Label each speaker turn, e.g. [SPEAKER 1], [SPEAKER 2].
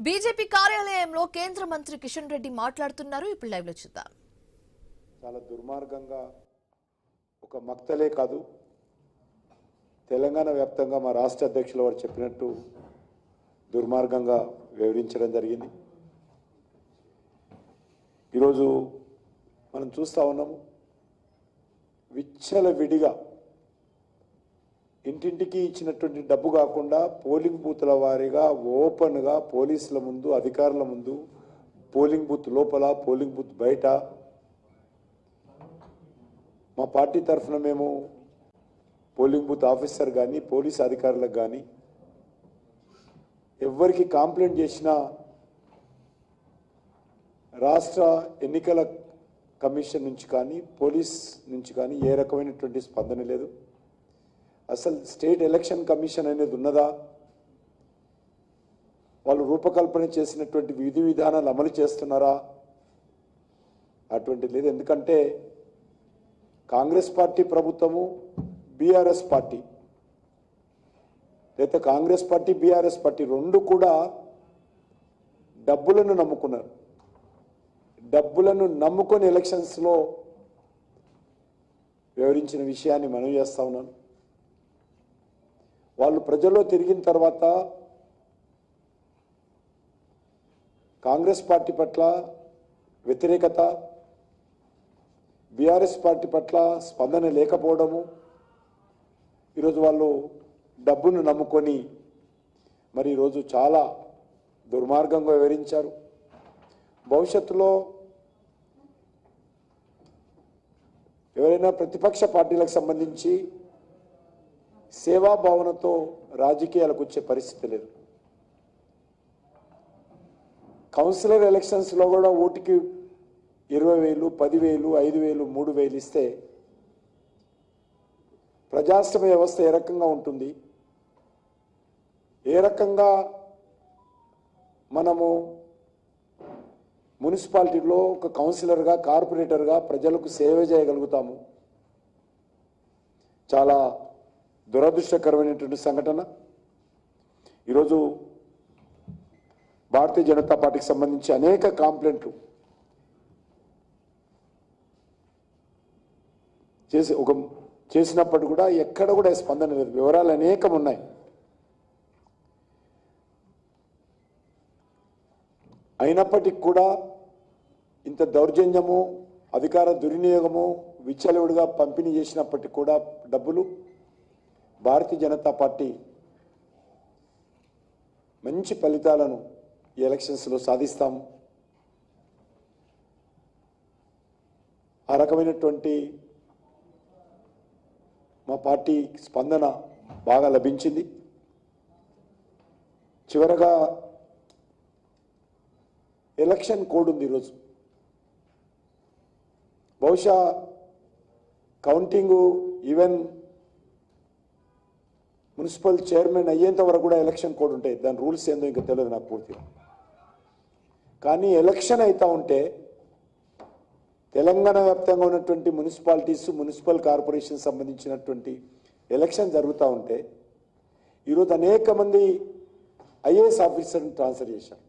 [SPEAKER 1] BJP కార్యాలయంలో కేంద్ర మంత్రి కిషన్ రెడ్డి మాట్లాడుతున్నారు. ఇప్పుడు లైవ్ లో చూద్దాం.
[SPEAKER 2] చాలా దుర్మార్గంగా ఒక మక్తలే కాదు తెలంగాణ వ్యాప్తంగా మా రాష్ట్ర అధ్యక్షులు వారు చెప్పినట్టు దుర్మార్గంగా వివరించడం జరిగింది. ఈరోజు మనం చూస్తూ ఉన్నాము, విచ్చలవిడిగా ఇంటింటికి ఇచ్చినటువంటి డబ్బు కాకుండా పోలింగ్ బూత్ల వారీగా ఓపెన్గా పోలీసుల ముందు, అధికారుల ముందు, పోలింగ్ బూత్ లోపల, పోలింగ్ బూత్ బయట మా పార్టీ తరఫున మేము పోలింగ్ బూత్ ఆఫీసర్ కానీ పోలీస్ అధికారులకు కానీ ఎవరికి కంప్లైంట్ చేసినా రాష్ట్ర ఎన్నికల కమిషన్ నుంచి కానీ పోలీస్ నుంచి కానీ ఏ రకమైనటువంటి స్పందన లేదు. అసలు స్టేట్ ఎలక్షన్ కమిషన్ అనేది ఉన్నదా? వాళ్ళు రూపకల్పన చేసినటువంటి విధి విధానాలు అమలు చేస్తున్నారా? అటువంటిది లేదు. ఎందుకంటే కాంగ్రెస్ పార్టీ ప్రభుత్వము, బీఆర్ఎస్ పార్టీ లేదా కాంగ్రెస్ పార్టీ బీఆర్ఎస్ పార్టీ రెండు కూడా డబ్బులను నమ్ముకున్నారు. డబ్బులను నమ్ముకొని ఎలక్షన్స్లో వివరించిన విషయాన్ని మనం చేస్తా ఉన్నాను. వాళ్ళు ప్రజల్లో తిరిగిన తర్వాత కాంగ్రెస్ పార్టీ పట్ల వ్యతిరేకత, బీఆర్ఎస్ పార్టీ పట్ల స్పందన లేకపోవడము, ఈరోజు వాళ్ళు డబ్బును నమ్ముకొని మరి ఈరోజు చాలా దుర్మార్గంగా వివరించారు. భవిష్యత్తులో ఎవరైనా ప్రతిపక్ష పార్టీలకు సంబంధించి సేవాభావనతో రాజకీయాలకు వచ్చే పరిస్థితి లేదు. కౌన్సిలర్ ఎలక్షన్స్లో కూడా ఓటుకి 20,000, 10,000, 5,000, 3,000 ఇస్తే ప్రజాస్వామ్య వ్యవస్థ ఏ రకంగా ఉంటుంది? ఏ రకంగా మనము మున్సిపాలిటీలో ఒక కౌన్సిలర్గా, కార్పొరేటర్గా ప్రజలకు సేవ చేయగలుగుతాము? చాలా దురదృష్టకరమైనటువంటి సంఘటన. ఈరోజు భారతీయ జనతా పార్టీకి సంబంధించి అనేక కంప్లైంట్లు చేసినప్పటికీ కూడా ఎక్కడ కూడా స్పందన లేదు. వివరాలు అనేకం ఉన్నాయి. అయినప్పటికీ కూడా ఇంత దౌర్జన్యము, అధికార దుర్వినియోగము, విచ్చలవిడిగా పంపిణీ చేసినప్పటికీ కూడా డబ్బులు భారతీయ జనతా పార్టీ మంచి ఫలితాలను ఈ ఎలక్షన్స్లో సాధిస్తాము. ఆ రకమైనటువంటి మా పార్టీ స్పందన బాగా లభించింది. చివరగా ఎలక్షన్ కోడ్ ఉంది. ఈరోజు బహుశా కౌంటింగు ఈవెన్ మున్సిపల్ చైర్మన్ అయ్యేంత వరకు కూడా ఎలక్షన్ కోడ్ ఉంటాయి. దాని రూల్స్ ఏందో ఇంకా తెలియదు నాకు పూర్తిగా. కానీ ఎలక్షన్ అవుతూ ఉంటే తెలంగాణ వ్యాప్తంగా ఉన్నటువంటి మున్సిపాలిటీస్, మున్సిపల్ కార్పొరేషన్ సంబంధించినటువంటి ఎలక్షన్ జరుగుతూ ఉంటే ఈరోజు అనేక మంది ఐఏఎస్ ఆఫీసర్ని ట్రాన్స్ఫర్ చేశారు.